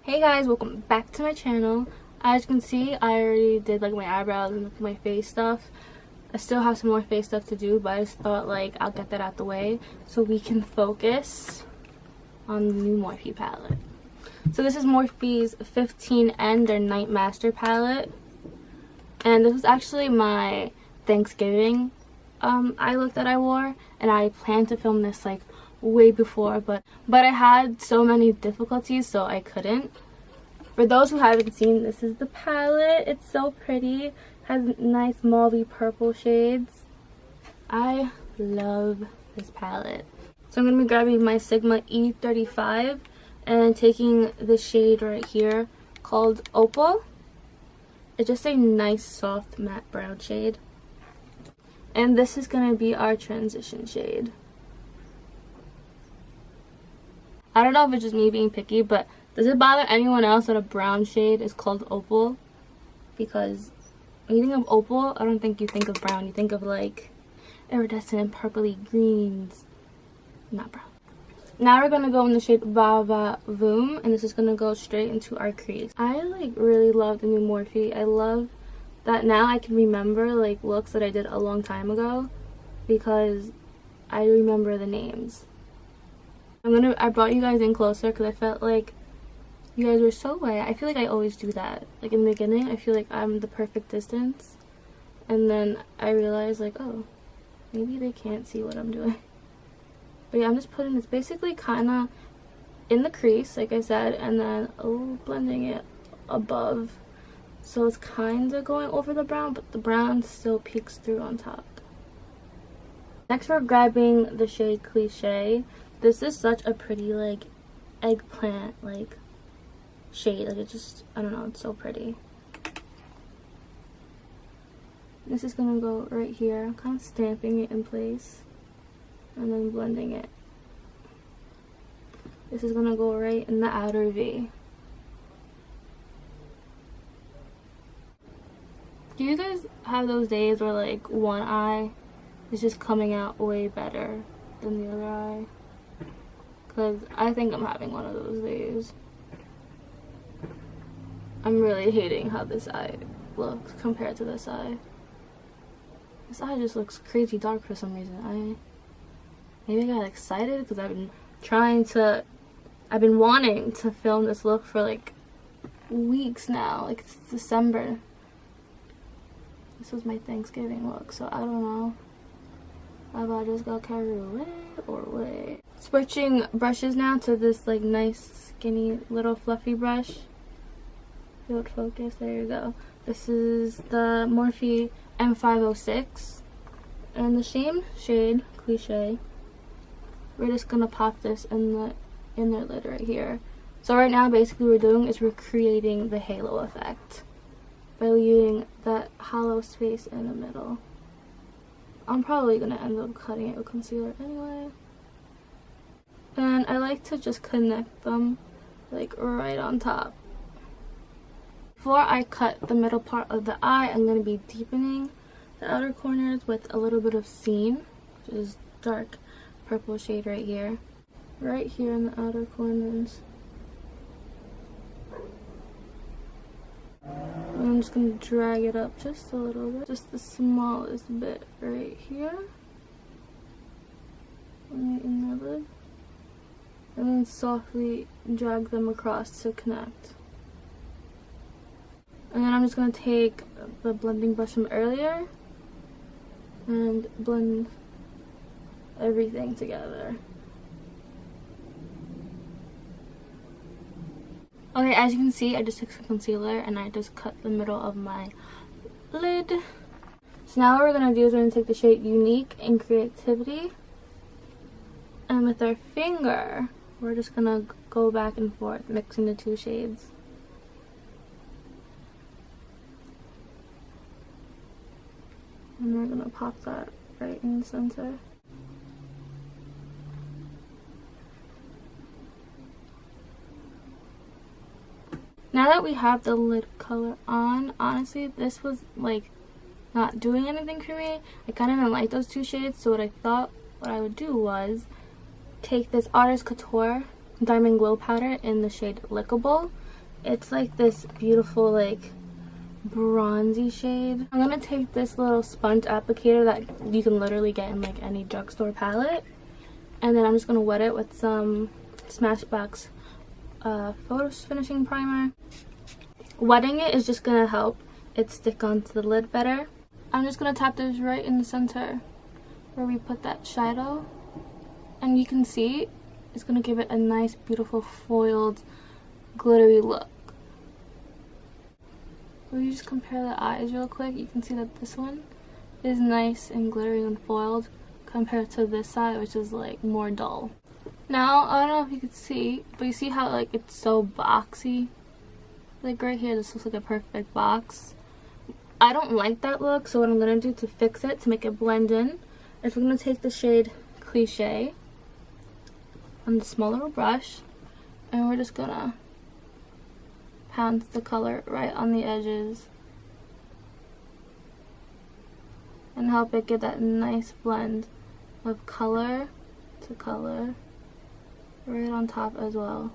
Hey guys, welcome back to my channel. As you can see, I already did like my eyebrows and my face stuff. I still have some more face stuff to do, but I just thought like I'll get that out the way so we can focus on the new Morphe palette. So this is Morphe's 15N, their Night Master palette. And this was actually my Thanksgiving eye look that I wore, and I planned to film this like way before, but I had so many difficulties, so I couldn't. For those who haven't seen, this is the palette. It's so pretty. It has nice mauvey purple shades. I love this palette. So I'm going to be grabbing my Sigma E35 and taking the shade right here called Opal. It's just a nice soft matte brown shade. And this is going to be our transition shade. I don't know if it's just me being picky, but does it bother anyone else that a brown shade is called opal? Because when you think of opal, I don't think you think of brown. You think of like iridescent purpley greens. Not brown. Now we're going to go in the shade Vava Voom, and this is going to go straight into our crease. I like really love the new Morphe. I love that now I can remember like looks that I did a long time ago because I remember the names. I brought you guys in closer because I felt like you guys were so away. I feel like I always do that. Like in the beginning, I feel like I'm the perfect distance. And then I realized like, oh, maybe they can't see what I'm doing. But yeah, I'm just putting this basically kind of in the crease, like I said, and then blending it above. So it's kind of going over the brown, but the brown still peeks through on top. Next, we're grabbing the shade Cliche. This is such a pretty like eggplant like shade. Like it just, I don't know, it's so pretty. This is gonna go right here. I'm kind of stamping it in place and then blending it. This is gonna go right in the outer V. Do you guys have those days where like one eye is just coming out way better than the other eye? Because I think I'm having one of those days. I'm really hating how this eye looks compared to this eye. This eye just looks crazy dark for some reason. Maybe I got excited because I've been wanting to film this look for like weeks now. Like it's December. This was my Thanksgiving look, so I don't know if I just got carried away or what. Switching brushes now to this like nice skinny little fluffy brush. Field focus, there you go. This is the Morphe M506 and the same shade Cliche. We're just gonna pop this in the inner lid right here. So right now basically what we're doing is we're creating the halo effect by leaving that hollow space in the middle. I'm probably gonna end up cutting it with concealer anyway. And I like to just connect them like right on top. Before I cut the middle part of the eye, I'm going to be deepening the outer corners with a little bit of Scene, which is dark purple shade right here. Right here in the outer corners. I'm just going to drag it up just a little bit. Just the smallest bit right here. On the inner lid. And then softly drag them across to connect. And then I'm just going to take the blending brush from earlier and blend everything together. Okay, as you can see, I just took some concealer and I just cut the middle of my lid. So now what we're going to do is we're going to take the shade Unique in Creativity. And with our finger, we're just going to go back and forth, mixing the two shades. And we're going to pop that right in the center. Now that we have the lid color on, honestly, this was like not doing anything for me. I kind of didn't like those two shades, so what I thought what I would do was take this Artist Couture Diamond Glow Powder in the shade Lickable It's like this beautiful like bronzy shade. I'm gonna take this little sponge applicator that you can literally get in like any drugstore palette, and then I'm just gonna wet it with some Smashbox photo finishing primer. Wetting it is just gonna help it stick onto the lid better. I'm just gonna tap this right in the center where we put that shadow, and you can see it's gonna give it a nice beautiful foiled glittery look. If you just compare the eyes real quick, you can see that this one is nice and glittery and foiled compared to this side, which is like more dull. Now, I don't know if you can see, but you see how like it's so boxy? Like right here, this looks like a perfect box. I don't like that look, so what I'm gonna do to fix it, to make it blend in, is we're gonna take the shade Cliche on the small little brush, and we're just gonna pound the color right on the edges and help it get that nice blend of color to color right on top as well.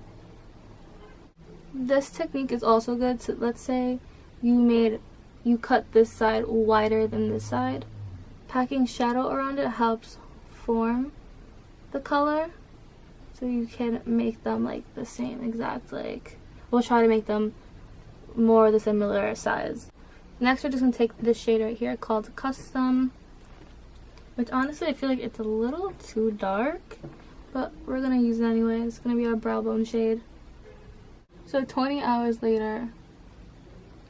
This technique is also good. So let's say you cut this side wider than this side. Packing shadow around it helps form the color, so you can make them like the same exact, like, we'll try to make them more the similar size. Next, we're just gonna take this shade right here called Custom, which honestly I feel like it's a little too dark, but we're gonna use it anyway. It's gonna be our brow bone shade. So 20 hours later,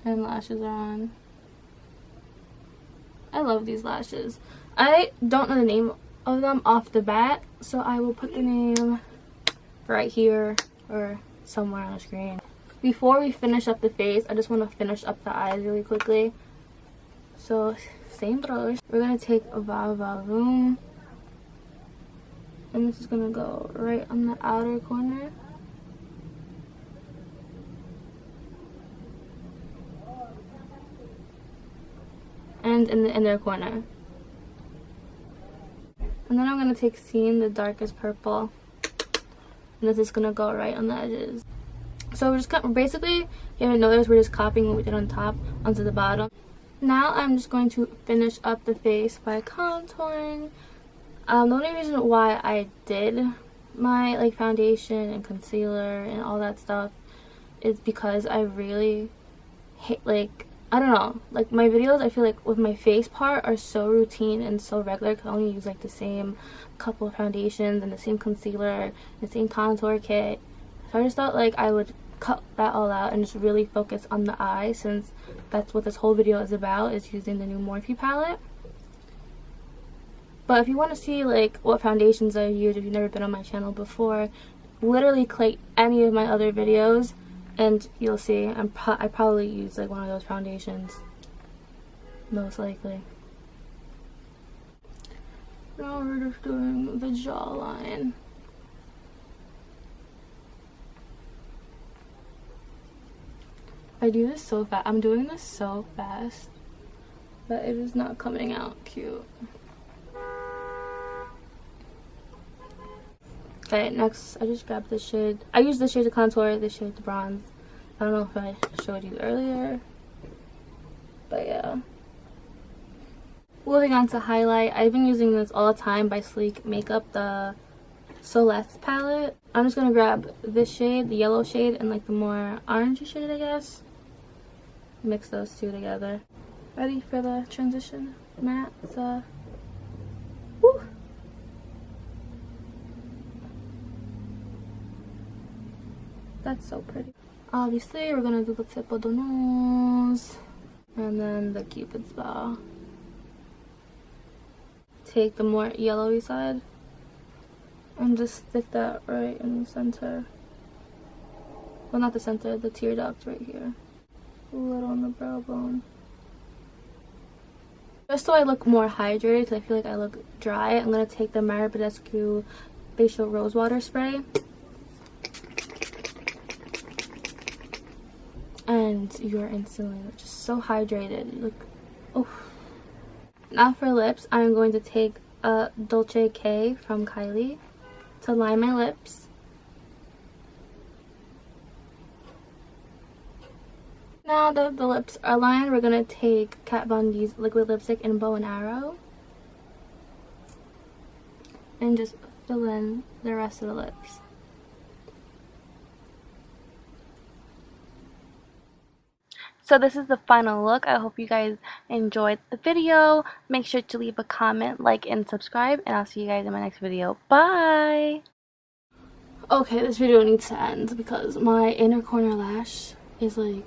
and lashes are on. I love these lashes. I don't know the name of them off the bat, so I will put the name right here or somewhere on the screen. Before we finish up the face, I just want to finish up the eyes really quickly. So same brush, we're gonna take a Voom, and this is gonna go right on the outer corner. And in the inner corner. And then I'm going to take Scene, the darkest purple, and this is going to go right on the edges. So we're just basically, you haven't noticed, we're just copying what we did on top onto the bottom. Now I'm just going to finish up the face by contouring. The only reason why I did my like foundation and concealer and all that stuff is because I really hate, like, I don't know, like my videos, I feel like with my face part are so routine and so regular, because I only use like the same couple of foundations and the same concealer, the same contour kit. So I just thought like I would cut that all out and just really focus on the eye, since that's what this whole video is about, is using the new Morphe palette. But if you want to see like what foundations I use, if you've never been on my channel before, literally click any of my other videos and you'll see I probably use like one of those foundations, most likely. Now we're just doing the jawline. I do this so fast. I'm doing this so fast, but it is not coming out cute. Okay, next I just grabbed this shade. I use this shade to contour, this shade to bronze. I don't know if I showed you earlier, but yeah. Moving on to highlight. I've been using this all the time by Sleek Makeup, the Celeste palette. I'm just gonna grab this shade, the yellow shade, and like the more orangey shade, I guess. Mix those two together. Ready for the transition? Matte. Woo! That's so pretty. Obviously, we're gonna do the tip of the nose and then the Cupid's bow. Take the more yellowy side and just stick that right in the center. Well, not the center, the tear duct right here. A little on the brow bone. Just so I look more hydrated, because I feel like I look dry, I'm gonna take the Marabedescu Facial Rose Water Spray. And you're instantly just so hydrated. You look, oh. Now for lips, I'm going to take a Dolce K from Kylie to line my lips. Now that the lips are lined, we're gonna take Kat Von D's liquid lipstick in Bow and Arrow and just fill in the rest of the lips. So this is the final look. I hope you guys enjoyed the video. Make sure to leave a comment, like, and subscribe, and I'll see you guys in my next video. Bye! Okay, this video needs to end because my inner corner lash is like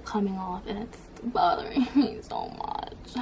coming off and it's bothering me so much.